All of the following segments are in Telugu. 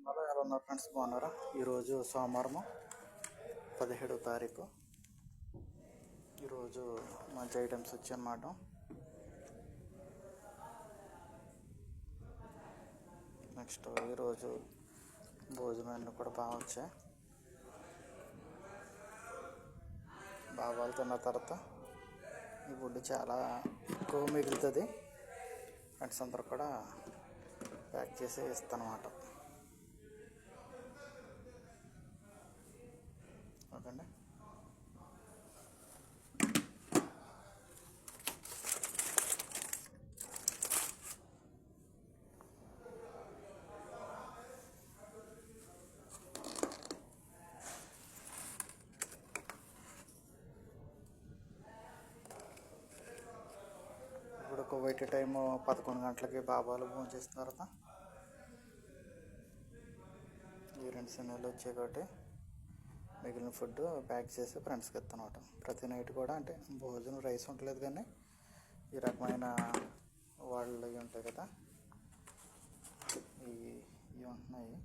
హలో, ఎలా ఉన్నారు ఫ్రెండ్స్? బాగున్నారా? ఈరోజు సోమవారం 17వ తారీఖు. ఈరోజు మంచి ఐటమ్స్ వచ్చాయన్నమాట. నెక్స్ట్ ఈరోజు భోజనాన్ని కూడా బాగా వచ్చాయి. బాగా తిన్న తర్వాత ఈ ఫుడ్ చాలా ఎక్కువ మిగులుతుంది. ఫ్రెండ్స్ అందరూ కూడా ప్యాక్ చేసి ఇస్తానమాట. ఓకేండి. ఇప్పుడు కువైట్ టైము 11 గంటలకి బాబాలు భోజనం చేసిన తర్వాత ఈ 2 సినిమాలు వచ్చాయి కాబట్టి మిగిలిన ఫుడ్ ప్యాక్ చేసి ఫ్రెండ్స్కి ఇస్తానమాట. ప్రతి నైట్ కూడా అంటే భోజనం రైస్ ఉండలేదు, కానీ ఈ రకమైన వాళ్ళు ఇవి ఉంటాయి కదా, ఇవి ఉంటున్నాయి.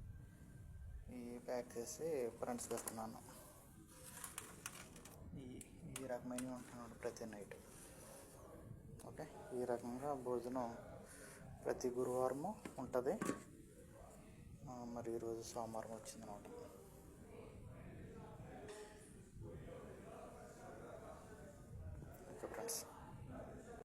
ఇవి ప్యాక్ చేసి ఫ్రెండ్స్కి ఇస్తున్నాను. ఈ రకమైనవి ఉంటున్నాను ప్రతి నైట్. ఓకే, ఈ రకంగా భోజనం ప్రతి గురువారము ఉంటుంది. మరి ఈరోజు సోమవారం వచ్చిందన్నమాట. Okay friends.